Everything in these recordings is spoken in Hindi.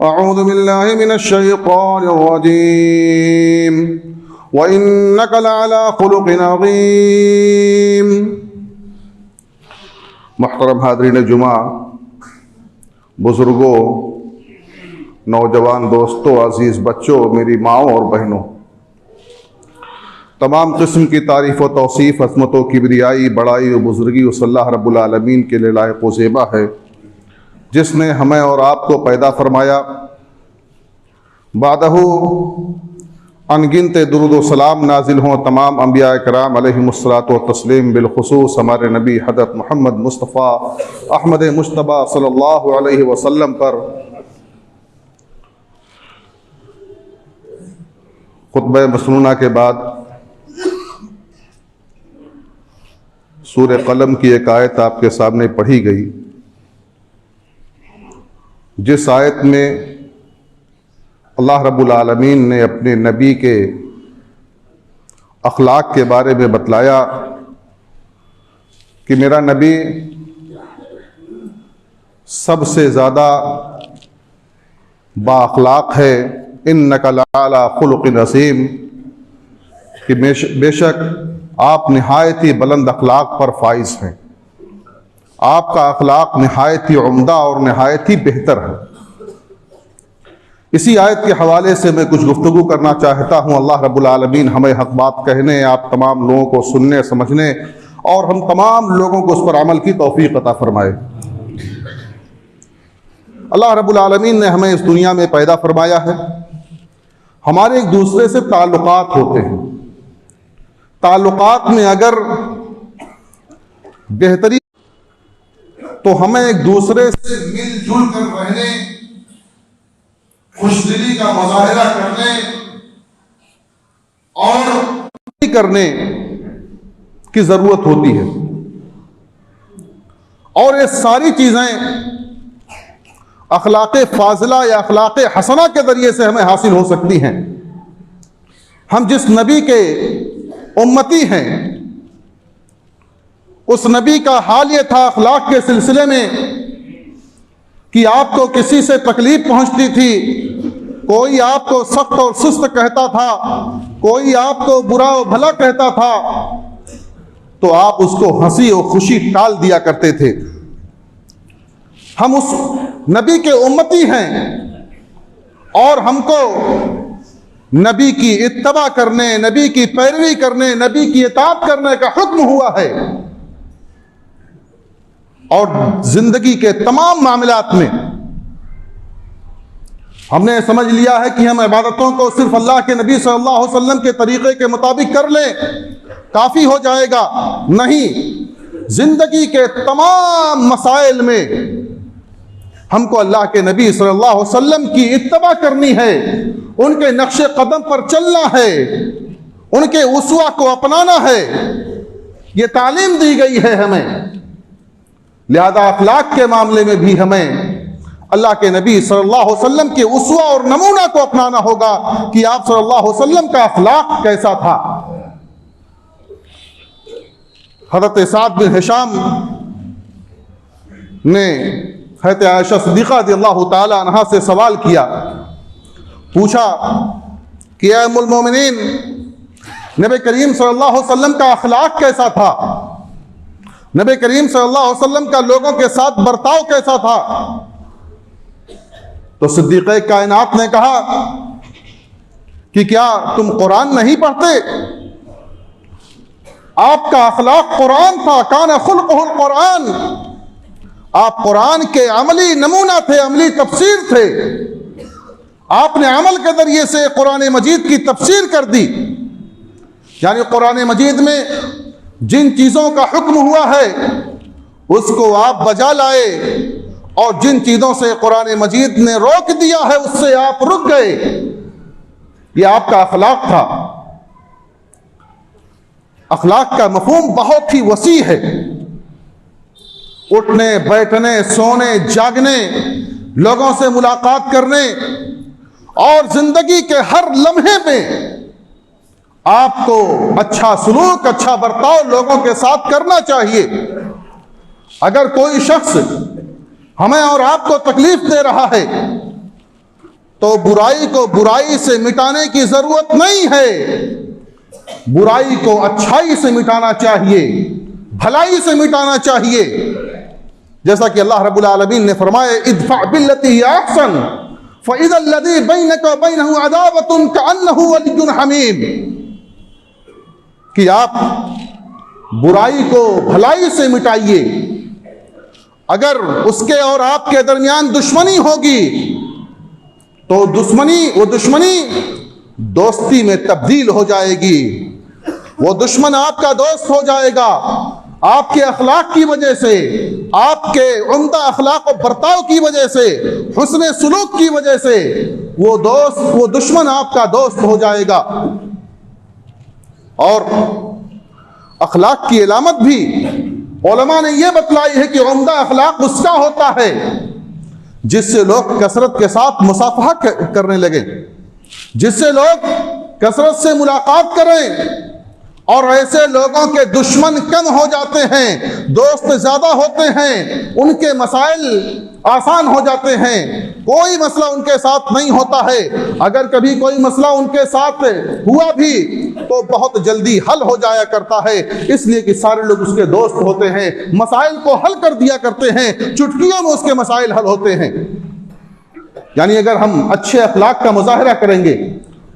अऊज़ु बिल्लाहि मिनश्शैतानिर्रजीम व इन्नका लअला खुलुक़िन अज़ीम। मुहतरम हाज़रीन जुमा, बुज़ुर्गों, नौजवान दोस्तों, अज़ीज़ बच्चों, मेरी माओं और बहनों, तमाम किस्म की तारीफ़ व तौसीफ़, अज़मत व किबरियाई, बड़ाई व बुज़ुर्गी उस अल्लाह रब्बुल आलमीन के लिए लायक़ व ज़ेबा है जिसने हमें और आपको पैदा फरमाया। बादहू अनगिनत दुरूद व सलाम नाजिल हों तमाम अंबिया कराम अलैहिमुस्सलातु व तस्लीम, बिलखुसूस हमारे नबी हज़रत मोहम्मद मुस्तफ़ा अहमद मुश्तबा सल्लल्लाहु अलैहि वसल्लम पर। खुतबा मसनूना के बाद सूरह कलम की एक आयत आपके सामने पढ़ी गई, जिस आयत में अल्लाह रब्बुल आलमीन ने अपने नबी के अखलाक के बारे में बतलाया कि मेरा नबी सबसे ज़्यादा बाअखलाक है। इन्नका लअला खुलुक़िन अज़ीम, कि बेशक आप निहायत ही बुलंद अखलाक पर फाइज हैं। आपका अखलाक निहायत ही उम्दा और निहायत ही बेहतर है। इसी आयत के हवाले से मैं कुछ गुफ्तगू करना चाहता हूँ। अल्लाह रब्बुल आलमीन हमें हक़ बात कहने, आप तमाम लोगों को सुनने समझने और हम तमाम लोगों को उस पर अमल की तौफीक अता फरमाए। अल्लाह रब्बुल आलमीन ने हमें इस दुनिया में पैदा फरमाया है। हमारे एक दूसरे से ताल्लुकात होते हैं। ताल्लुकात में अगर बेहतरी तो हमें एक दूसरे से मिलजुल कर रहने, खुशदिली का मुजाहिरा करने और करने की जरूरत होती है। और ये सारी चीजें अखलाक़े फाजिला या अखलाक़े हसना के जरिए से हमें हासिल हो सकती हैं। हम जिस नबी के उम्मती हैं, उस नबी का हाल ये था अखलाक के सिलसिले में कि आपको किसी से तकलीफ पहुंचती थी, कोई आपको सख्त और सुस्त कहता था, कोई आपको बुरा और भला कहता था, तो आप उसको हंसी और खुशी टाल दिया करते थे। हम उस नबी के उम्मती हैं और हमको नबी की इत्तबा करने, नबी की पैरवी करने, नबी की इताअत करने का हुक्म हुआ है। और जिंदगी के तमाम मामलात में हमने समझ लिया है कि हम इबादतों को सिर्फ अल्लाह के नबी सल्लल्लाहु अलैहि वसल्लम के तरीके के मुताबिक कर लें, काफी हो जाएगा। नहीं, जिंदगी के तमाम मसाइल में हमको अल्लाह के नबी सल्लल्लाहु अलैहि वसल्लम की इत्तबा करनी है, उनके नक्शे कदम पर चलना है, उनके उसवा को अपनाना है। ये तालीम दी गई है हमें। लिहाजा अखलाक के मामले में भी हमें अल्लाह के नबी सल्लल्लाहु अलैहि वसल्लम के उसवा और नमूना को अपनाना होगा कि आप सल्लल्लाहु अलैहि वसल्लम का अखलाक कैसा था। हज़रत साद बिन हिशाम ने हज़रत आयशा सिद्दीक़ा रज़ियल्लाहु ताला अन्हा से सवाल किया, पूछा कि या उम्मुल मोमिनीन, नबी करीम सल्लल्लाहु अलैहि वसल्लम का अखलाक कैसा था? नबी करीम सल्लल्लाहु अलैहि वसल्लम का लोगों के साथ बर्ताव कैसा था? तो सिद्दीक़े कायनात ने कहा कि क्या तुम कुरान नहीं पढ़ते? आपका अखलाक कुरान था, कान खुल्कुहुल कुरान। आप कुरान के अमली नमूना थे, अमली तफसीर थे। आपने अमल के जरिए से कुरान मजीद की तफसीर कर दी। यानी कुरान मजीद में जिन चीज़ों का हुक्म हुआ है उसको आप बजा लाए, और जिन चीज़ों से कुरान मजीद ने रोक दिया है उससे आप रुक गए। ये आपका अखलाक था। अखलाक का मफहूम बहुत ही वसी है। उठने, बैठने, सोने, जागने, लोगों से मुलाकात करने और जिंदगी के हर लम्हे में आपको अच्छा सलूक, अच्छा बर्ताव लोगों के साथ करना चाहिए। अगर कोई शख्स हमें और आपको तकलीफ दे रहा है तो बुराई को बुराई से मिटाने की जरूरत नहीं है, बुराई को अच्छाई से मिटाना चाहिए, भलाई से मिटाना चाहिए। जैसा कि अल्लाह रब्बुल आलमीन ने फरमाया, इदफा बिल्लती हिय अहसन फइज़ा लज़ी बैनका व बैनहु अदावतुन कअन्नहु वलिय्युन हमीम, कि आप बुराई को भलाई से मिटाइए। अगर उसके और आपके दरमियान दुश्मनी होगी तो वो दुश्मनी दोस्ती में तब्दील हो जाएगी, वो दुश्मन आपका दोस्त हो जाएगा। आपके अखलाक की वजह से, आपके उम्दा अखलाक और बर्ताव की वजह से, हुस्न सुलूक की वजह से वो दुश्मन आपका दोस्त हो जाएगा। और अखलाक की अलामत भी उलमा ने यह बतलाई है कि उम्दा अखलाक उसका होता है जिससे लोग कसरत के साथ मुसाफहा करने लगे, जिससे लोग कसरत से मुलाकात करें, और ऐसे लोगों के दुश्मन कम हो जाते हैं, दोस्त ज्यादा होते हैं, उनके मसाइल आसान हो जाते हैं, कोई मसला उनके साथ नहीं होता है। अगर कभी कोई मसला उनके साथ हुआ भी तो बहुत जल्दी हल हो जाया करता है, इसलिए कि सारे लोग उसके दोस्त होते हैं, मसाइल को हल कर दिया करते हैं, चुटकियों में उसके मसाइल हल होते हैं। यानी अगर हम अच्छे अखलाक का मुजाहरा करेंगे,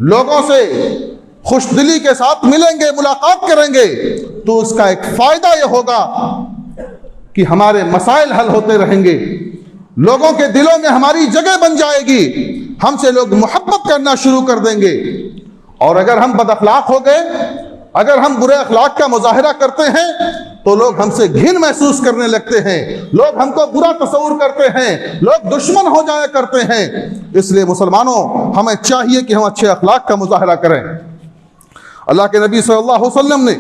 लोगों से खुशदिली के साथ मिलेंगे, मुलाकात करेंगे, तो उसका एक फायदा यह होगा कि हमारे मसाइल हल होते रहेंगे, लोगों के दिलों में हमारी जगह बन जाएगी, हमसे लोग मोहब्बत करना शुरू कर देंगे। और अगर हम बद अखलाक हो गए, अगर हम बुरे अखलाक का मुजाहरा करते हैं, तो लोग हमसे घिन महसूस करने लगते हैं, लोग हमको बुरा तस्वुर करते हैं, लोग दुश्मन हो जाया करते हैं। इसलिए मुसलमानों, हमें चाहिए कि हम अच्छे अखलाक का मुजाहरा करें। अल्लाह के नबी सल्लल्लाहु अलैहि वसल्लम ने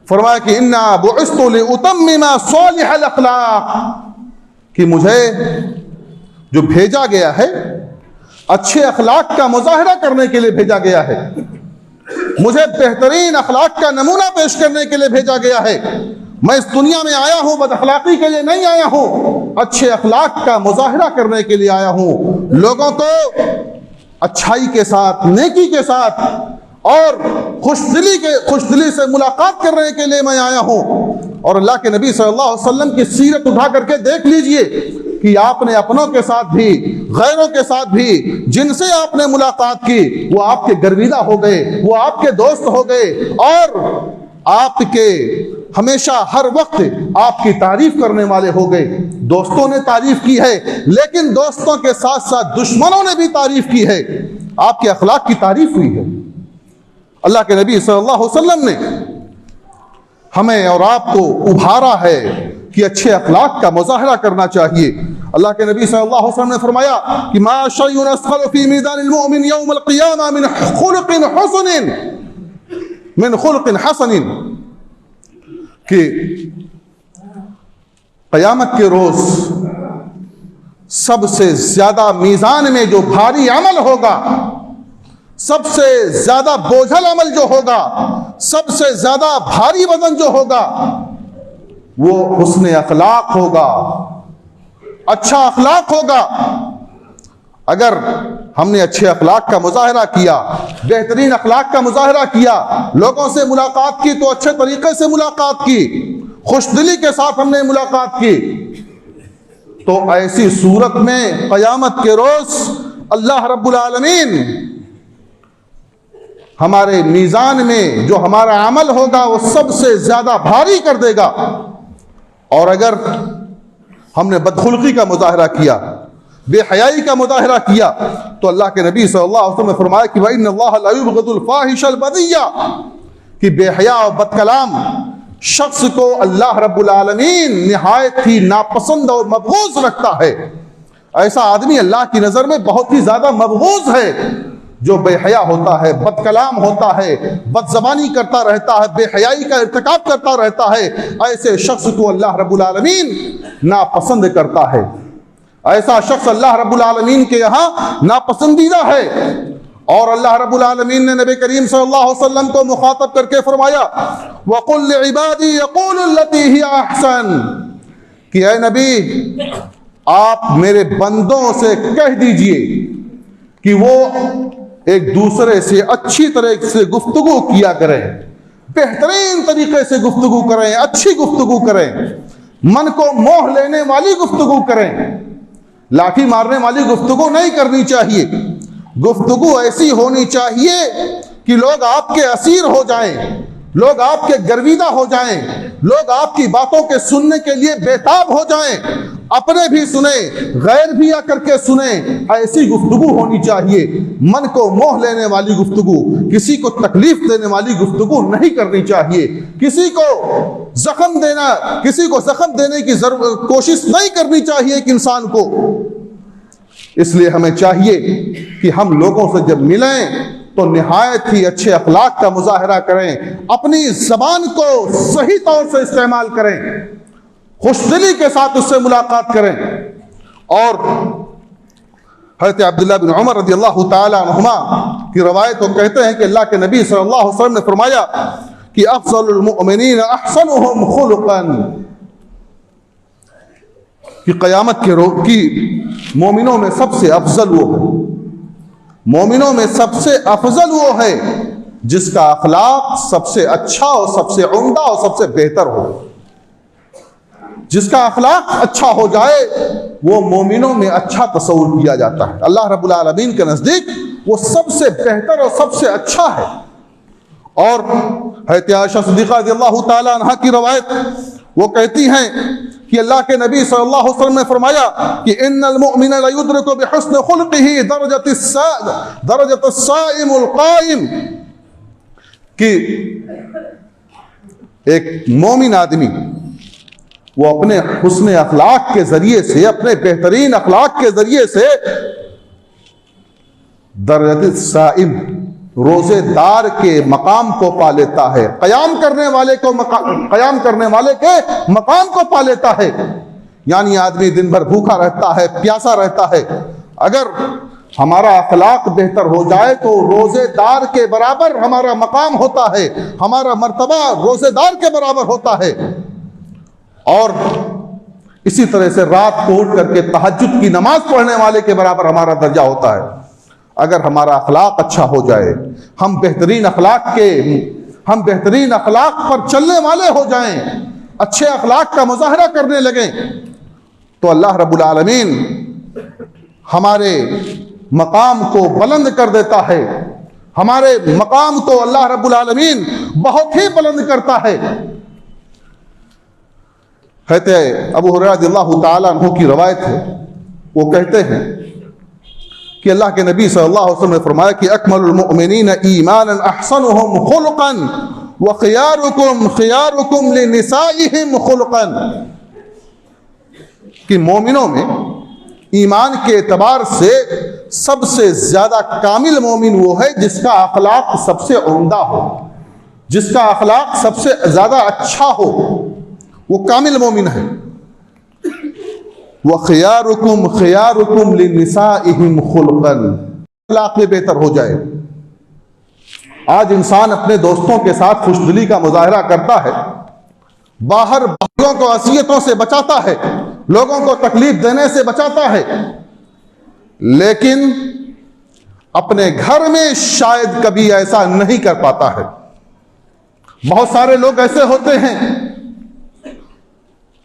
फरमाया कि इन्ना बुइस्तु लिउतम्मिमा सालिहल अखलाक, कि मुझे जो भेजा गया है अच्छे अखलाक का मुजाहरा करने के लिए भेजा गया है, मुझे बेहतरीन अखलाक का नमूना पेश करने के लिए भेजा गया है। मैं इस दुनिया में आया हूं बद अखलाकी के लिए नहीं आया हूं, अच्छे अखलाक का मुजाहरा करने के लिए आया हूं, लोगों को अच्छाई के साथ, नेकी के साथ और खुशदिली से मुलाकात करने के लिए मैं आया हूं। और अल्लाह के नबी सल्लल्लाहु अलैहि वसल्लम की सीरत उठा करके देख लीजिए कि आपने अपनों के साथ भी, गैरों के साथ भी, जिनसे आपने मुलाकात की, वो आपके गर्विदा हो गए, वो आपके दोस्त हो गए, और आपके हमेशा हर वक्त आपकी तारीफ करने वाले हो गए। दोस्तों ने तारीफ की है, लेकिन दोस्तों के साथ साथ दुश्मनों ने भी तारीफ की है, आपके अखलाक की तारीफ हुई है। अल्लाह के नबी सल्लल्लाहु अलैहि वसल्लम ने हमें और आपको उभारा है कि अच्छे अखलाक का मुजाहरा करना चाहिए। अल्लाह के नबी सल्लल्लाहु अलैहि वसल्लम ने फरमाया कि मा शयउन अस्खलु फी मीज़ानिल मुमिन यौमल क़ियामा मिन खुलुक़िन हसनिन, कि क़यामत के रोज सबसे ज्यादा मीज़ान में जो भारी अमल होगा, सबसे ज्यादा बोझल अमल जो होगा, सबसे ज्यादा भारी वजन जो होगा, वो हुस्न अखलाक होगा, अच्छा अखलाक होगा। अगर हमने अच्छे अखलाक का मुजाहरा किया, बेहतरीन अखलाक का मुजाहरा किया, लोगों से मुलाकात की तो अच्छे तरीके से मुलाकात की, खुशदिली के साथ हमने मुलाकात की, तो ऐसी सूरत में क़यामत के रोज अल्लाह रब्बुल आलमीन हमारे मीज़ान में जो हमारा अमल होगा वो सबसे ज्यादा भारी कर देगा। और अगर हमने बदखुल्की का मुजाहरा किया, बेहयाई का मुजाहरा किया, तो अल्लाह के नबी सल्लल्लाहु अलैहि वसल्लम ने फरमाया कि वइन्नल्लाह ला युबग़िदुल फ़ाहिशल बदिय्या, कि बेहया और बदकलाम शख्स को अल्लाह रब्बुल आलमीन निहायत ही नापसंद और मबगूज़ रखता है। ऐसा आदमी अल्लाह की नजर में बहुत ही ज्यादा मबगूज़ है जो बेहया होता है, बदकलाम होता है, बदज़बानी करता रहता है, बेहयाई का इर्तिकाब करता रहता है। ऐसे शख्स को अल्लाह रब्बुल आलमीन नापसंद करता है। ऐसा शख्स अल्लाह रब्बुल आलमीन के यहाँ नापसंदीदा है। और अल्लाह रब्बुल आलमीन ने नबी करीम सल्लल्लाहु अलैहि वसल्लम को मुखातब करके फरमाया, वक़ुल लिइबादी यक़ूलु लती हिया अहसन, कि ऐ नबी, आप मेरे बंदों से कह दीजिए कि वो एक दूसरे से अच्छी तरह से गुफ्तगू किया करें, बेहतरीन तरीके से गुफ्तगू करें, अच्छी गुफ्तगू करें, मन को मोह लेने वाली गुफ्तगू करें। लाठी मारने वाली गुफ्तगू नहीं करनी चाहिए। गुफ्तगू ऐसी होनी चाहिए कि लोग आपके असीर हो जाएं, लोग आपके गर्विदा हो जाएं, लोग आपकी बातों के सुनने के लिए बेताब हो जाएं, अपने भी सुने, गैर भी आकर के सुने। ऐसी गुफ्तगू होनी चाहिए। मन को मोह लेने वाली गुफ्तगू, किसी को तकलीफ देने वाली गुफ्तगू नहीं करनी चाहिए। किसी को जख्म देने की कोशिश नहीं करनी चाहिए एक इंसान को। इसलिए हमें चाहिए कि हम लोगों से जब मिलें तो निहायत ही अच्छे अखलाक का मुजाहरा करें, अपनी जबान को सही तौर से इस्तेमाल करें, खुशदिली के साथ उससे मुलाकात करें। और हज़रत अब्दुल्लाह बिन उमर रज़ियल्लाहु ताला अन्हुमा की रवायत को कहते हैं कि अल्लाह के नबी सल्लल्लाहु अलैहि वसल्लम ने फरमाया कि अफ़ज़लुल मुअमिनीन अहसनुहुम खुलुक़न, कि क़यामत के रोज़ की मोमिनों में सबसे अफजल वो है, मोमिनों में सबसे अफजल वो है जिसका अखलाक सबसे अच्छा और सबसे उम्दा और सबसे बेहतर हो। जिसका अखलाक अच्छा हो जाए वो मोमिनों में अच्छा तस्वुर किया जाता है। अल्लाह रब्बुल आलमीन के नज़दीक वो सबसे बेहतर और सबसे अच्छा है। और हज़रत आयशा सिद्दीक़ा रज़ियल्लाहु ताला अन्हा की रवायत, वो कहती हैं कि अल्लाह के नबी सल्लल्लाहु अलैहि वसल्लम ने फरमाया कि इन्नल मुअमिना ला युद्रिकु बिहुस्नि खुल्क़िही दरजतस साइमुल क़ाइम, कि एक मोमिन आदमी वो अपने हुस्न अखलाक के जरिए से, अपने बेहतरीन अखलाक के जरिए से दरजतस साइम, रोजेदार के मकाम को पा लेता है, कयाम करने वाले के मकाम को पा लेता है। यानी आदमी दिन भर भूखा रहता है, प्यासा रहता है, अगर हमारा अखलाक बेहतर हो जाए तो रोजेदार के बराबर हमारा मकाम होता है, हमारा मर्तबा रोजेदार के बराबर होता है। और इसी तरह से रात को उठ करके तहज्जुद की नमाज पढ़ने वाले के बराबर हमारा दर्जा होता है। अगर हमारा अखलाक अच्छा हो जाए, हम बेहतरीन अखलाक पर चलने वाले हो जाएं, अच्छे अखलाक का मुजाहरा करने लगें, तो अल्लाह रब्बुल आलमीन हमारे मकाम को बुलंद कर देता है। हमारे मकाम को अल्लाह रब्बुल आलमीन बहुत ही बुलंद करता है। कहते अबू हुरैरा रज़ियल्लाहु ताला अन्हु की रवायत है, वो कहते हैं कि अल्लाह के नबी सल्लल्लाहु अलैहि वसल्लम ने फरमाया कि अकमलुल मुअमिनीन ईमानन अहसनुहुम खुलक़न व खियारुकुम लिनिसाइहिम खुलक़न, कि मोमिनों में ईमान के एतबार से सबसे ज्यादा कामिल मोमिन वो है जिसका अखलाक सबसे उम्दा हो, जिसका अखलाक सबसे ज्यादा अच्छा हो, वो कामिल मोमिन है। व खियारुकुम लिनिसाइहिम खुलक़न, अखलाक में बेहतर हो जाए। आज इंसान अपने दोस्तों के साथ खुशदिली का मुजाहरा करता है, बाहर लोगों को असियतों से बचाता है, लोगों को तकलीफ देने से बचाता है, लेकिन अपने घर में शायद कभी ऐसा नहीं कर पाता है। बहुत सारे लोग ऐसे होते हैं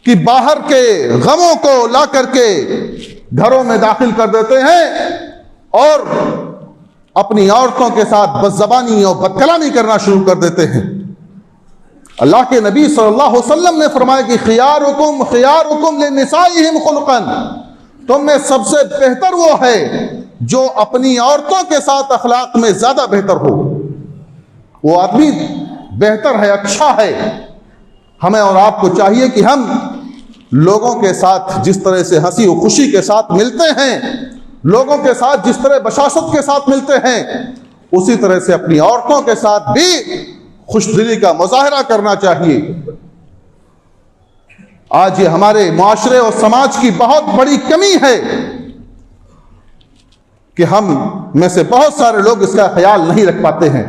कि बाहर के गमों को ला करके घरों में दाखिल कर देते हैं और अपनी औरतों के साथ बदज़बानी और बदकलामी करना शुरू कर देते हैं। अल्लाह के नबी सल्लल्लाहु अलैहि वसल्लम ने फरमाया कि खियारुकुम लिनिसाइहिम खुलक़न, तुम में सबसे बेहतर वो है जो अपनी औरतों के साथ अखलाक में ज्यादा बेहतर हो। वो आदमी बेहतर है, अच्छा है। हमें और आपको चाहिए कि हम लोगों के साथ जिस तरह से हंसी और खुशी के साथ मिलते हैं, लोगों के साथ जिस तरह बशासत के साथ मिलते हैं, उसी तरह से अपनी औरतों के साथ भी खुशदिली का मुजाहरा करना चाहिए। आज ये हमारे मुआशरे और समाज की बहुत बड़ी कमी है कि हम में से बहुत सारे लोग इसका ख्याल नहीं रख पाते हैं।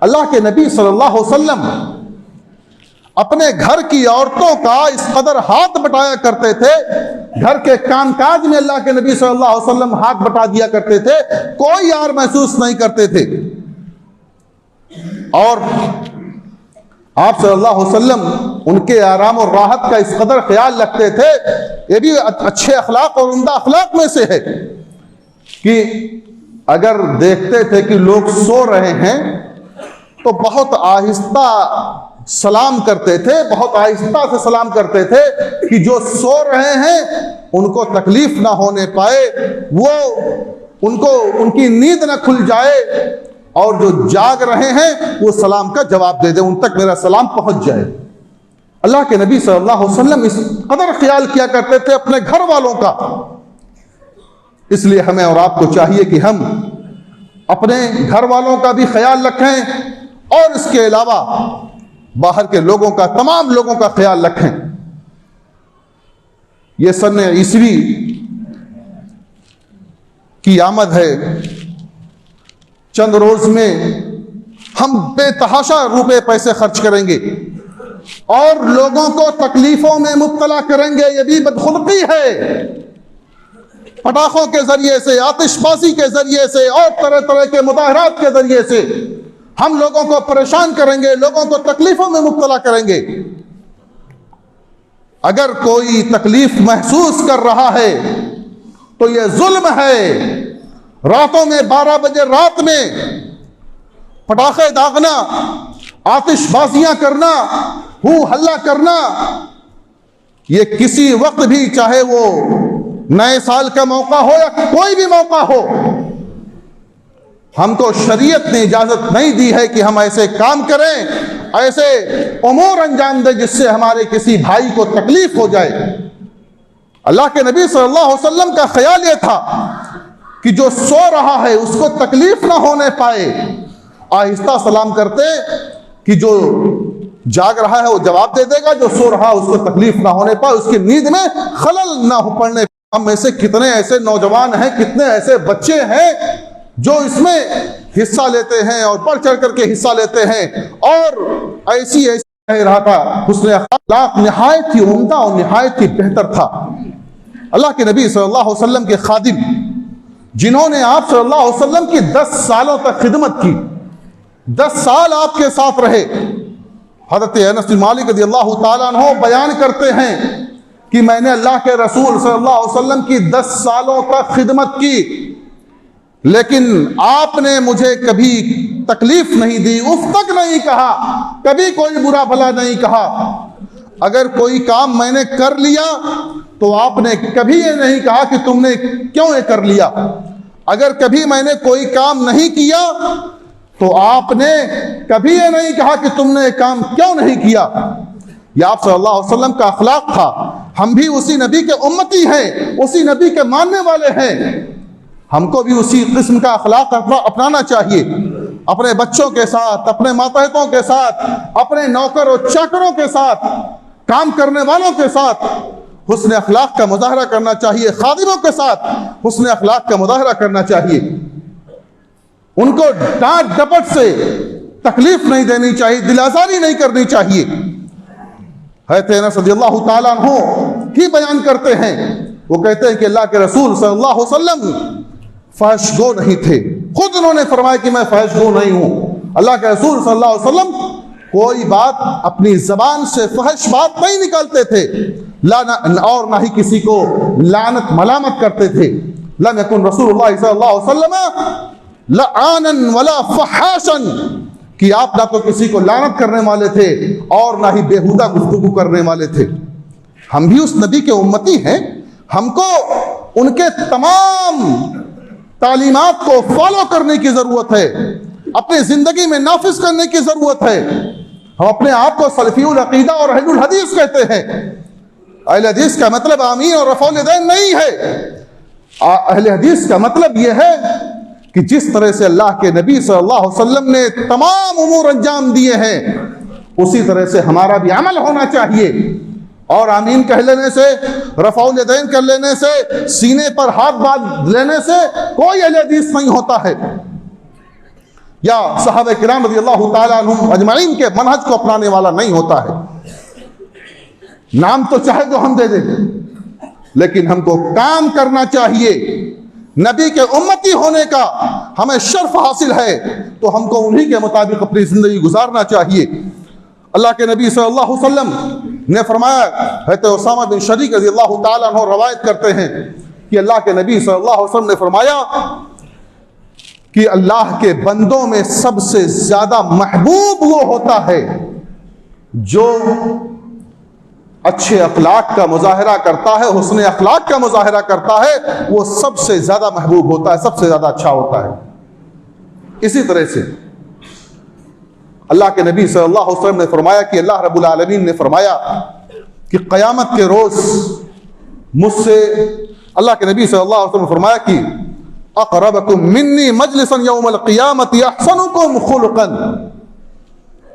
अल्लाह के नबी सल्लल्लाहु अलैहि वसल्लम अपने घर की औरतों का इस कदर हाथ बटाया करते थे, घर के कामकाज में अल्लाह के नबी सल्लल्लाहु अलैहि वसल्लम हाथ बटा दिया करते थे, कोई यार महसूस नहीं करते थे। और आप सल्लल्लाहु अलैहि वसल्लम उनके आराम और राहत का इस कदर ख्याल रखते थे। ये भी अच्छे अखलाक और उम्दा अखलाक में से है कि अगर देखते थे कि लोग सो रहे हैं तो बहुत आहिस्ता सलाम करते थे, बहुत आहिस्ता से सलाम करते थे कि जो सो रहे हैं उनको तकलीफ ना होने पाए, वो उनको उनकी नींद ना खुल जाए, और जो जाग रहे हैं वो सलाम का जवाब दे दे, उन तक मेरा सलाम पहुंच जाए। अल्लाह के नबी सल्लल्लाहु अलैहि वसल्लम इस कदर ख्याल किया करते थे अपने घर वालों का। इसलिए हमें और आपको चाहिए कि हम अपने घर वालों का भी ख्याल रखें और इसके अलावा बाहर के लोगों का, तमाम लोगों का ख्याल रखें। यह सन ईसवी की आमद है, चंद रोज में हम बेतहाशा रुपए पैसे खर्च करेंगे और लोगों को तकलीफों में मुब्तला करेंगे। यह भी बदखुल्की है। पटाखों के जरिए से, आतिशबाजी के जरिए से और तरह तरह के मुजाहरात के जरिए से हम लोगों को परेशान करेंगे, लोगों को तकलीफों में मुब्तला करेंगे। अगर कोई तकलीफ महसूस कर रहा है तो यह जुल्म है। रातों में 12 बजे रात में पटाखे दागना, आतिशबाजियां करना, हू हल्ला करना, यह किसी वक्त भी, चाहे वो नए साल का मौका हो या कोई भी मौका हो, हमको शरीयत ने इजाजत नहीं दी है कि हम ऐसे काम करें, ऐसे उमूर अंजाम दें जिससे हमारे किसी भाई को तकलीफ हो जाए। अल्लाह के नबी सल्लल्लाहु अलैहि वसल्लम का ख्याल यह था कि जो सो रहा है उसको तकलीफ ना होने पाए। आहिस्ता सलाम करते कि जो जाग रहा है वो जवाब दे देगा, जो सो रहा है उसको तकलीफ ना होने पाए, उसकी नींद में खलल ना हो पड़ने। हम में से कितने ऐसे नौजवान हैं, कितने ऐसे बच्चे हैं जो इसमें हिस्सा लेते हैं और बढ़ चढ़ करके हिस्सा लेते हैं, और ऐसी कह रहा था हुस्न अखलाक निहायत ही उम्दा और निहायत ही बेहतर था। अल्लाह के नबी सल्लल्लाहु अलैहि वसल्लम के खादिम, जिन्होंने आप सल्लल्लाहु अलैहि वसल्लम की 10 सालों तक खिदमत की, 10 साल आपके साथ रहे, हज़रत अनस बिन मालिक रज़ियल्लाहु ताला अन्हु बयान करते हैं कि मैंने अल्लाह के रसूल सल्लल्लाहु अलैहि वसल्लम की 10 सालों तक खिदमत की, लेकिन आपने मुझे कभी तकलीफ नहीं दी, उफ तक नहीं कहा, कभी कोई बुरा भला नहीं कहा। अगर कोई काम मैंने कर लिया तो आपने कभी ये नहीं कहा कि तुमने क्यों ये कर लिया। अगर कभी मैंने कोई काम नहीं किया तो आपने कभी ये नहीं कहा कि तुमने काम क्यों नहीं किया। यह आप सल्लल्लाहु अलैहि वसल्लम का अखलाक था। हम भी उसी नबी के उम्मती हैं, उसी नबी के मानने वाले हैं। हमको भी उसी किस्म का अखलाक अपनाना चाहिए, अपने बच्चों के साथ, अपने मातहतों के साथ, अपने नौकर और चाकरों के साथ, काम करने वालों के साथ हुस्न अखलाक का मुजाहरा करना चाहिए। खादिमों के साथ हुस्न अखलाक का मुजाहरा करना चाहिए। उनको डांट डपट से तकलीफ नहीं देनी चाहिए, दिलासारी नहीं करनी चाहिए। हज़रत अनस रज़ियल्लाहु ताला अन्हु ही बयान करते हैं, वो कहते हैं कि अल्लाह के रसूल सल्लल्लाहु अलैहि वसल्लम फहशगो नहीं थे। खुद उन्होंने फरमाया कि मैं फहशगो नहीं हूं। अल्लाह के रसूल सल्लल्लाहु अलैहि वसल्लम कोई बात अपनी जबान से फहश बात नहीं निकालते थे, और ना ही किसी को लानत मलामत करते थे। लम यकुन रसूलुल्लाह सल्लल्लाहु अलैहि वसल्लम लआनन वला फहाशन, कि आप ना तो किसी को लानत करने वाले थे और ना ही बेहुदा गुफ्तगू करने वाले थे। हम भी उस नबी के उम्मती हैं, हमको उनके तमाम तालीमात को फॉलो करने की जरूरत है, अपनी जिंदगी में नाफिज करने की जरूरत है। हम अपने आप को सलफीउल अकीदा और अहलुल हदीस कहते हैं। अहले हदीस का मतलब आमीन और रफ़उल यदैन नहीं है। अहले हदीस का मतलब यह है कि जिस तरह से अल्लाह के नबी सल्लल्लाहु अलैहि वसल्लम ने तमाम उमूर अंजाम दिए हैं, उसी तरह से हमारा भी अमल होना चाहिए। और आमीन कह लेने से, रफ़उल यदैन कर लेने से, सीने पर हाथ बांध लेने से कोई अहले हदीस नहीं होता है, या सहाबा किराम रज़ियल्लाहु ताला अन्हुम अजमईन के मनहज को अपनाने वाला नहीं होता है। नाम तो चाहे जो हम दे दें, लेकिन हमको काम करना चाहिए। नबी के उम्मती होने का हमें शर्फ हासिल है, तो हमको उन्हीं के मुताबिक अपनी जिंदगी गुजारना चाहिए। अल्लाह के नबी सल्लल्लाहु अलैहि वसल्लम ने फरमाया, हज़रत उसामा बिन शरीक रज़ियल्लाहु ताला अन्हु रवायत करते हैं कि अल्लाह के नबी सल्लल्लाहु अलैहि वसल्लम ने फरमाया कि अल्लाह के बंदों में सबसे ज्यादा महबूब वो होता है जो अच्छे अखलाक का मुजाहरा करता है, हुस्न अखलाक का मुजाहरा करता है, वो सबसे ज्यादा महबूब होता है, सबसे ज्यादा अच्छा होता है। इसी तरह से अल्लाह के नबी सल्लल्लाहु अलैहि वसल्लम ने फरमाया कि अल्लाह रब्बुल आलमीन ने फरमाया कि क़यामत के रोज मुझसे, अल्लाह के नबी सल्लल्लाहु अलैहि वसल्लम ने फरमाया कि अक़रबकुम मिन्नी मजलिसन यौमल क़ियामति अहसनुकुम खुलक़न।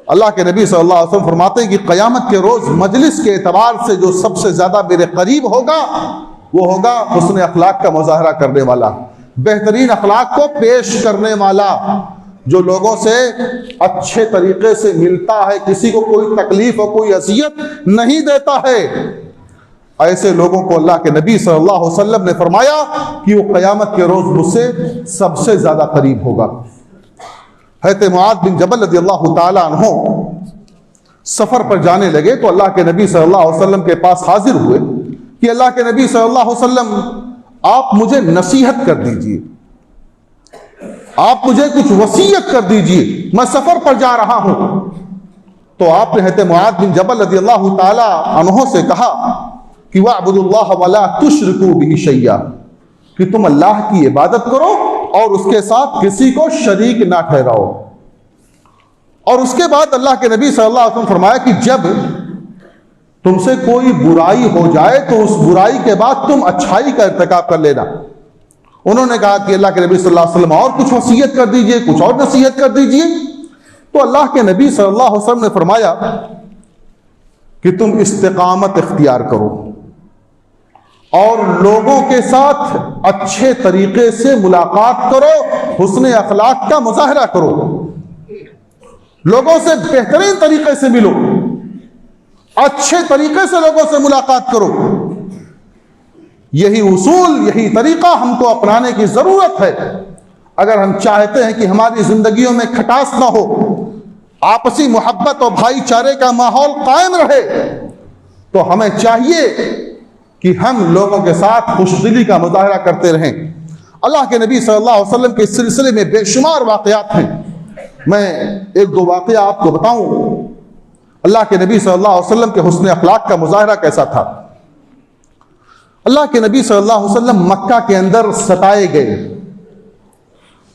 अल्लाह के नबी सल्लल्लाहु अलैहि वसल्लम फरमाते हैं कि क़यामत के रोज मजलिस के एतबार से जो सबसे ज्यादा मेरे करीब होगा वो होगा हुस्न अखलाक का मुजाहरा करने वाला, बेहतरीन अखलाक को पेश करने वाला, जो लोगों से अच्छे तरीके से मिलता है, किसी को कोई तकलीफ और कोई अजियत नहीं देता है। ऐसे लोगों को अल्लाह के नबी सल्लल्लाहु अलैहि वसल्लम ने फरमाया कि वो क़यामत के रोज मुझसे सबसे ज्यादा करीब होगा। हज़रत मुआज़ बिन जबल रज़ियल्लाहु ताला अन्हु सफर पर जाने लगे तो अल्लाह के नबी सल्लल्लाहु अलैहि वसल्लम के पास हाजिर हुए कि अल्लाह के नबी सल्लल्लाहु अलैहि वसल्लम, आप मुझे नसीहत कर दीजिए, आप मुझे कुछ वसीयत कर दीजिए, मैं सफर पर जा रहा हूं। तो आपने हज़रत मुआज़ बिन जबल रज़ियल्लाहु ताला अन्हु से कहा कि वअब्दुल्लाह वला तुश्रिकू बिही शैया, कि तुम अल्लाह की इबादत करो और उसके साथ किसी को शरीक ना ठहराओ। और उसके बाद अल्लाह के नबी सल्लल्लाहु अलैहि वसल्लम फरमाया कि जब तुमसे कोई बुराई हो जाए तो उस बुराई के बाद तुम अच्छाई का इर्तिकाब कर लेना। उन्होंने कहा कि अल्लाह के नबी सल्लल्लाहु अलैहि वसल्लम और कुछ वसीयत कर दीजिए, कुछ और नसीहत कर दीजिए। तो अल्लाह के नबी सल्लल्लाहु अलैहि वसल्लम ने फरमाया कि तुम इस्तिकामत इख्तियार करो और लोगों के साथ अच्छे तरीके से मुलाकात करो, हुस्न अखलाक का मुजाहरा करो, लोगों से बेहतरीन तरीके से मिलो, अच्छे तरीके से लोगों से मुलाकात करो। यही उसूल, यही तरीका हमको अपनाने की जरूरत है अगर हम चाहते हैं कि हमारी जिंदगियों में खटास ना हो, आपसी मोहब्बत और भाईचारे का माहौल कायम रहे। तो हमें चाहिए कि हम लोगों के साथ खुशदिली का मुजाहरा करते रहें। अल्लाह के नबी सल्लल्लाहु अलैहि वसल्लम के सिलसिले में बेशुमार वाक़यात हैं। मैं एक दो वाक़या आपको बताऊं, अल्लाह के नबी सल्लल्लाहु अलैहि वसल्लम के हुस्न अखलाक का मुजाहरा कैसा था। अल्लाह के नबी सल्लल्लाहु अलैहि वसल्लम मक्का के अंदर सताए गए,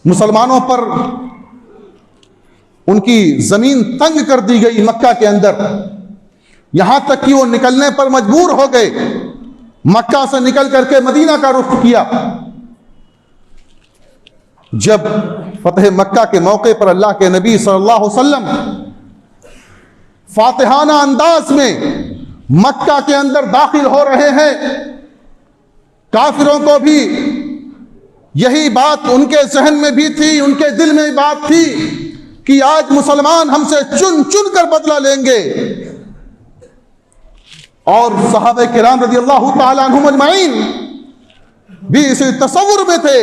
मुसलमानों पर उनकी जमीन तंग कर दी गई मक्का के अंदर, यहां तक कि वो निकलने पर मजबूर हो गए, मक्का से निकल करके मदीना का रुख किया। जब फतह मक्का के मौके पर अल्लाह के नबी सल्लल्लाहु अलैहि वसल्लम फातिहाना अंदाज में मक्का के अंदर दाखिल हो रहे हैं, काफिरों को भी यही बात उनके जहन में भी थी, उनके दिल में बात थी कि आज मुसलमान हमसे चुन चुन कर बदला लेंगे। और सहाबे किराम रज़ियल्लाहु ताला अन्हुम अजमाइन भी इसी तसव्वुर में थे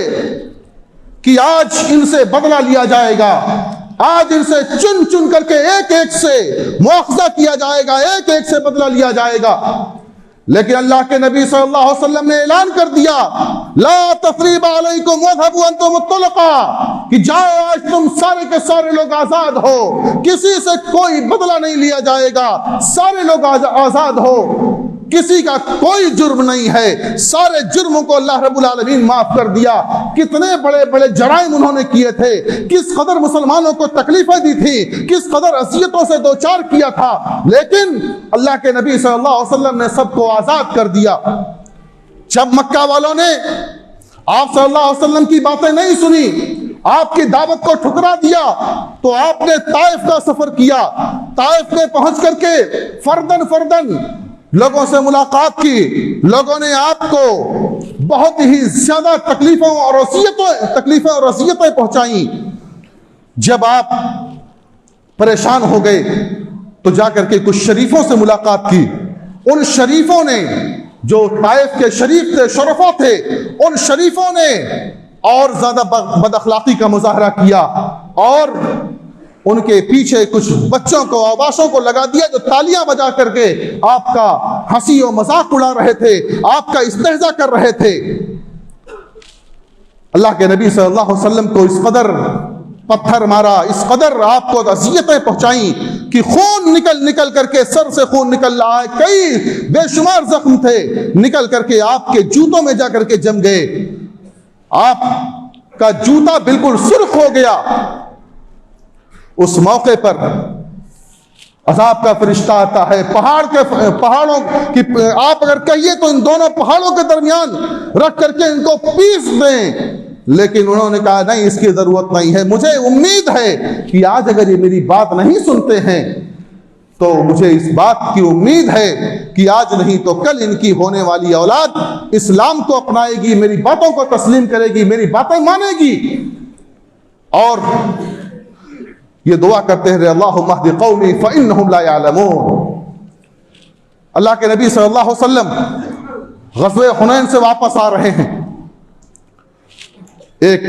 कि आज इनसे बदला लिया जाएगा, आज इनसे चुन चुन करके एक एक से मुआखजा किया जाएगा, एक एक से बदला लिया जाएगा। लेकिन अल्लाह के नबी सल्लल्लाहु अलैहि वसल्लम ने ऐलान कर दिया, ला तसरीब अलैकुम वज़हबू अंतुम तुलका, कि जाओ आज तुम सारे के सारे लोग आजाद हो, किसी से कोई बदला नहीं लिया जाएगा, सारे लोग आजाद हो, किसी का कोई जुर्म नहीं है, सारे जुर्मों को अल्लाह रब्बुल आलमीन माफ कर दिया। कितने बड़े बड़े जराइम उन्होंने किए थे, किस कदर मुसलमानों को तकलीफें दी थी, किस कदर अज़ियतों से दो चार किया था, लेकिन अल्लाह के नबी सल्लल्लाहु अलैहि वसल्लम ने सबको आजाद कर दिया। जब मक्का वालों ने आप सल्लल्लाहु अलैहि वसल्लम की बातें नहीं सुनी, आपकी दावत को ठुकरा दिया, तो आपने ताइफ का सफर किया। ताइफ में पहुंच करके फर्दन फर्दन लोगों से मुलाकात की, लोगों ने आपको बहुत ही ज्यादा तकलीफों और अज़ियतें पहुंचाई। जब आप परेशान हो गए तो जाकर के कुछ शरीफों से मुलाकात की उन शरीफों ने, जो ताइफ के शरीफ थे, शरफा थे, उन शरीफों ने और ज्यादा बदअखलाकी का मुजाहरा किया और उनके पीछे कुछ बच्चों को, आवासों को लगा दिया जो तालियां बजा करके आपका हंसी और मजाक उड़ा रहे थे, आपका इस्तेहजा कर रहे थे। अल्लाह के नबी सल्लल्लाहु अलैहि वसल्लम को इस कदर पत्थर मारा, इस कदर आपको अज़ियतें पहुंचाई कि खून निकल निकल करके, सर से खून निकल रहा है, कई बेशुमार जख्म थे, निकल करके आपके जूतों में जाकर के जम गए। आपका जूता बिल्कुल सुर्ख हो गया। उस मौके पर अज़ाब का फरिश्ता आता है, पहाड़ों की, आप अगर कहिए तो इन दोनों पहाड़ों के दरमियान रख करके इनको पीस दें, लेकिन उन्होंने कहा नहीं, इसकी जरूरत नहीं है। मुझे उम्मीद है कि आज अगर ये मेरी बात नहीं सुनते हैं तो मुझे इस बात की उम्मीद है कि आज नहीं तो कल इनकी होने वाली औलाद इस्लाम को अपनाएगी, मेरी बातों को तस्लीम करेगी, मेरी बातें मानेगी। और ये दुआ करते हैं, अल्लाहुम्मा हदी कौमी फइन्नहुम ला यअलमून। अल्लाह के नबी सल्लल्लाहु अलैहि वसल्लम ग़ज़वे हुनैन से वापस आ रहे हैं। एक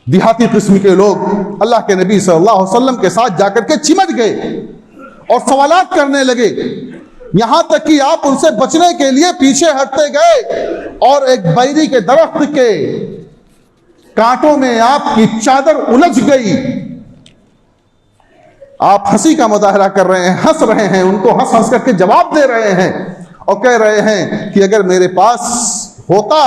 देहाती किस्म के लोग अल्लाह के नबी सल्लल्लाहु अलैहि वसल्लम के साथ जाकर के चिमट गए और सवालात करने लगे, यहां तक कि आप उनसे बचने के लिए पीछे हटते गए और एक बैरी के दरख्त के कांटों में आपकी चादर उलझ गई। आप हंसी का मुजाहरा कर रहे हैं, हंस रहे हैं, उनको हंस हंस करके जवाब दे रहे हैं और कह रहे हैं कि अगर मेरे पास होता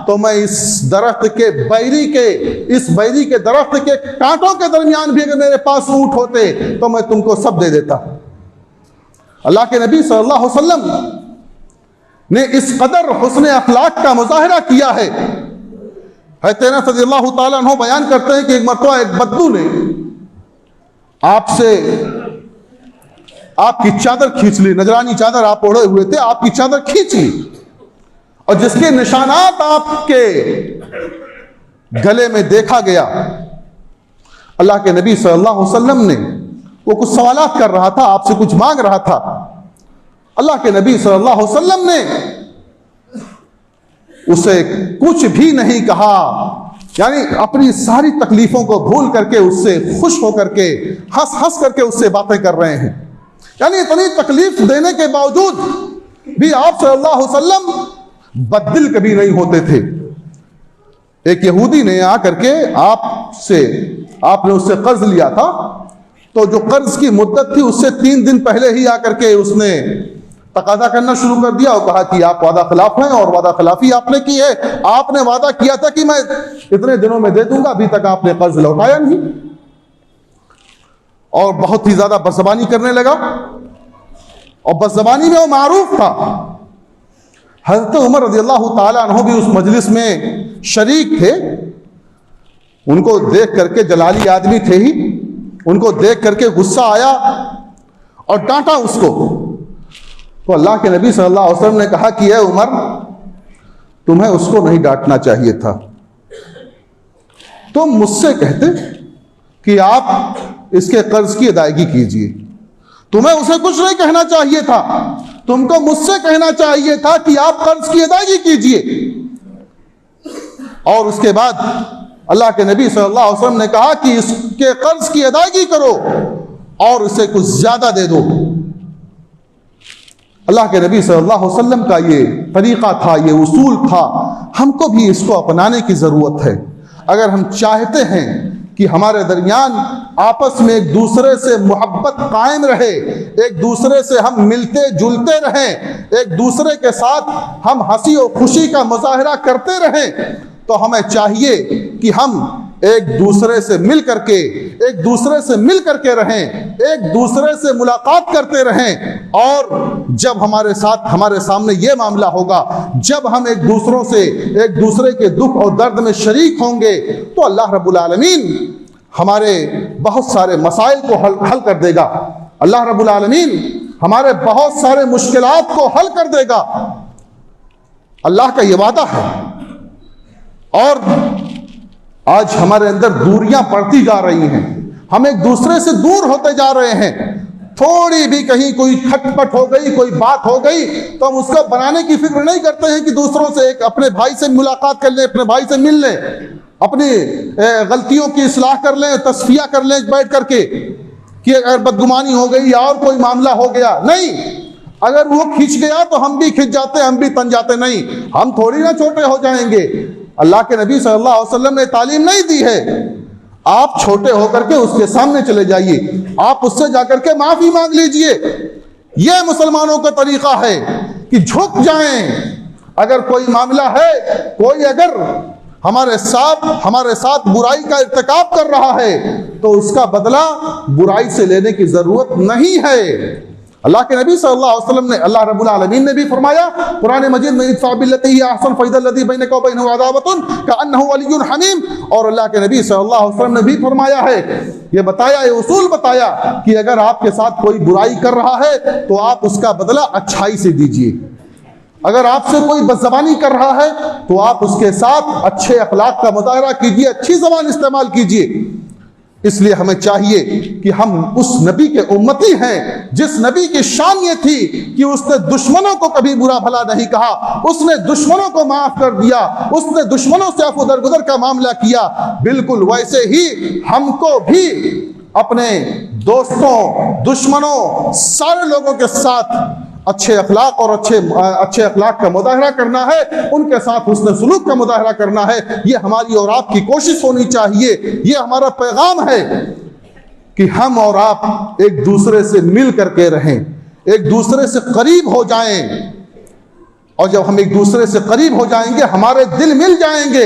तो मैं इस दरख्त के बैरी के दरख्त के कांटों के दरमियान भी अगर मेरे पास ऊंट होते तो मैं तुमको सब दे देता। अल्लाह के नबी सल्लल्लाहु अलैहि वसल्लम ने इस कदर हुस्न अखलाक का मुजाहरा किया है। हज़रत रज़ियल्लाहु ताला अन्हु बयान करते हैं कि एक मरतबा एक बद्दू ने आपसे आपकी चादर खींच ली, नजरानी चादर आप ओढ़े हुए थे, आपकी चादर खींच ली और जिसके निशानात आपके गले में देखा गया। अल्लाह के नबी सल्लल्लाहु अलैहि वसल्लम ने, वो कुछ सवालात कर रहा था, आपसे कुछ मांग रहा था। अल्लाह के नबी सल्लल्लाहु अलैहि वसल्लम ने उसे कुछ भी नहीं कहा, यानी अपनी सारी तकलीफों को भूल करके उससे खुश होकर के हंस हंस करके उससे बातें कर रहे हैं। यानी इतनी तकलीफ देने के बावजूद भी आप सल्लल्लाहु अलैहि वसल्लम बददिल कभी नहीं होते थे। एक यहूदी ने आकर के आपने उससे कर्ज लिया था, तो जो कर्ज की मुद्दत थी उससे 3 दिन पहले ही आकर के उसने तकादा करना शुरू कर दिया और कहा कि आप वादा खिलाफ हैं और वादा खिलाफी आपने की है। आपने वादा किया था कि मैं इतने दिनों में दे दूंगा, अभी तक आपने कर्ज लौटाया नहीं। और बहुत ही ज्यादा बदज़बानी करने लगा और बदज़बानी में वो मारूफ था। हज़रत उमर रज़ियल्लाहु ताला अन्हु भी उस मजलिस में शरीक थे। उनको देख करके, जलाली आदमी थे ही, उनको देख करके गुस्सा आया और डांटा उसको। तो अल्लाह के नबी सल्लल्लाहु अलैहि वसल्लम ने कहा कि ए उमर, तुम्हें उसको नहीं डांटना चाहिए था, तुम मुझसे कहते कि आप इसके कर्ज की अदायगी कीजिए। तुम्हें उसे कुछ नहीं कहना चाहिए था, तुमको मुझसे कहना चाहिए था कि आप कर्ज की अदायगी कीजिए। और उसके बाद अल्लाह के नबी सल्लल्लाहु अलैहि वसल्लम ने कहा कि इसके कर्ज की अदायगी करो और इसे कुछ ज्यादा दे दो। अल्लाह के नबी सल्लल्लाहु अलैहि वसल्लम का ये तरीका था, ये उसूल था, हमको भी इसको अपनाने की जरूरत है। अगर हम चाहते हैं कि हमारे दरमियान आपस में एक दूसरे से मोहब्बत कायम रहे, एक दूसरे से हम मिलते जुलते रहें, एक दूसरे के साथ हम हंसी और खुशी का मुजाहरा करते रहें, तो हमें चाहिए कि हम एक दूसरे से मिल करके रहें, एक दूसरे से मुलाकात करते रहें। और जब हमारे सामने ये मामला होगा, जब हम एक दूसरे के दुख और दर्द में शरीक होंगे, तो अल्लाह रब्बुल आलमीन हमारे बहुत सारे मसाइल को हल कर देगा। अल्लाह रब्बुल आलमीन हमारे बहुत सारे मुश्किलात को हल कर देगा। अल्लाह का ये वादा है। और आज हमारे अंदर दूरियां बढ़ती जा रही हैं, हम एक दूसरे से दूर होते जा रहे हैं। थोड़ी भी कहीं कोई खटपट हो गई, कोई बात हो गई, तो हम उसको बनाने की फिक्र नहीं करते हैं कि दूसरों से, एक अपने भाई से मुलाकात कर लें, अपने भाई से मिल लें, अपनी गलतियों की इस्लाह कर लें, तस्फिया कर लें बैठ करके कि अगर बदगुमानी हो गई या और कोई मामला हो गया। नहीं, अगर वो खींच गया तो हम भी खींच जाते, हम भी तन जाते। नहीं, हम थोड़ी ना छोटे हो जाएंगे। अल्लाह के नबी सल्लल्लाहु अलैहि वसल्लम ने तालीम नहीं दी है आप छोटे होकर के उसके सामने चले जाइए, आप उससे जाकर के माफी मांग लीजिए। यह मुसलमानों का तरीका है कि झुक जाएं। अगर कोई मामला है, कोई अगर हमारे साथ बुराई का इर्तिकाब कर रहा है, तो उसका बदला बुराई से लेने की जरूरत नहीं है। अल्लाह के नबी सल्लल्लाहु अलैहि वसल्लम ने, अल्लाह रब्बुल आलमीन ने भी फरमाया कुरान मजीद में, इदफा बिल्लती हिय अहसन फइज़ल्लज़ी बैनका व बैनहु अदावतुन कअन्नहु वलियुन हमीम। और अल्लाह के नबी सल्लल्लाहु अलैहि वसल्लम ने भी फरमाया है, ये बताया, ये उसूल बताया कि अगर आपके साथ कोई बुराई कर रहा है तो आप उसका बदला अच्छाई से दीजिए। अगर आपसे कोई बदज़बानी कर रहा है तो आप उसके साथ अच्छे अखलाक का मुज़ाहरा कीजिए, अच्छी ज़बान इस्तेमाल कीजिए। इसलिए हमें चाहिए कि हम उस नबी के उम्मती हैं जिस नबी की शान ये थी कि उसने दुश्मनों को कभी बुरा भला नहीं कहा, उसने दुश्मनों को माफ कर दिया, उसने दुश्मनों से अफ़ू दरगुदर का मामला किया। बिल्कुल वैसे ही हमको भी अपने दोस्तों, दुश्मनों, सारे लोगों के साथ अच्छे अखलाक और अच्छे अखलाक का मुज़ाहरा करना है, उनके साथ हुस्न सुलूक का मुज़ाहरा करना है। ये हमारी और आपकी कोशिश होनी चाहिए। ये हमारा पैगाम है कि हम और आप एक दूसरे से मिल करके रहें, एक दूसरे से करीब हो जाएं। और जब हम एक दूसरे से करीब हो जाएंगे, हमारे दिल मिल जाएंगे,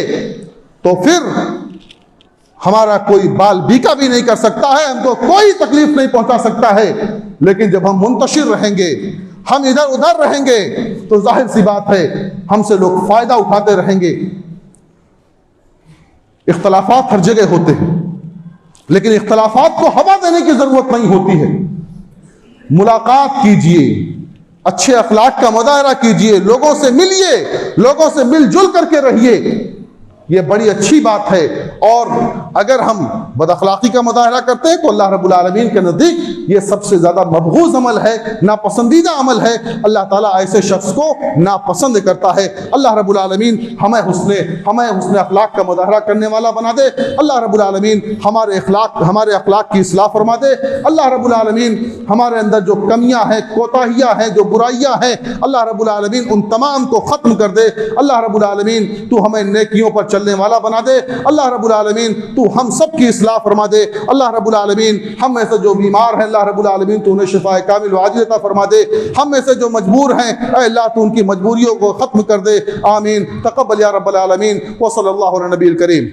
तो फिर हमारा कोई बाल बीका भी नहीं कर सकता है, हमको कोई तकलीफ नहीं पहुंचा सकता है। लेकिन जब हम मुंतशिर रहेंगे, हम इधर उधर रहेंगे, तो जाहिर सी बात है हमसे लोग फायदा उठाते रहेंगे। इख्तलाफात हर जगह होते हैं, लेकिन इख्तलाफात को हवा देने की जरूरत नहीं होती है। मुलाकात कीजिए, अच्छे अखलाक का मुज़ाहरा कीजिए, लोगों से मिलिए, लोगों से मिलजुल करके रहिए। ये बड़ी अच्छी बात है। और अगर हम बदअखलाकी का मुज़ाहरा करते हैं तो अल्लाह रब्बुल आलमीन के नज़दीक ये सबसे ज़्यादा मबगूज़ अमल है, नापसंदीदा अमल है। अल्लाह ताला ऐसे शख्स को नापसंद करता है। अल्लाह रब्बुल आलमीन हमें हुस्न अखलाक का मुज़ाहरा करने वाला बना दे। अल्लाह रब्बुल आलमीन हमारे अखलाक की इस्लाह फरमा दे। अल्लाह रब्बुल आलमीन हमारे अंदर जो कमियां हैं, कोताहियां हैं, जो बुराइयां हैं, अल्लाह रब्बुल आलमीन उन तमाम को ख़त्म कर दे। अल्लाह रब्बुल आलमीन तू हमें नेकियों पर चलने वाला बना दे। अल्लाह रब्बुल आलमीन तू हम सब की इस्लाह फरमा दे। अल्लाह रब्बुल आलमीन हम में से जो बीमार हैं, अल्लाह रब्बुल आलमीन तू उन्हें शिफाए कामिल व आजिल अता फरमा दे। हम में से जो मजबूर हैं, ऐ अल्लाह तू उनकी मजबूरियों को खत्म कर दे। आमीन। तक़ब्बल या रब्बल आलमीन व सल्लल्लाहु अलैहि नबील करीम।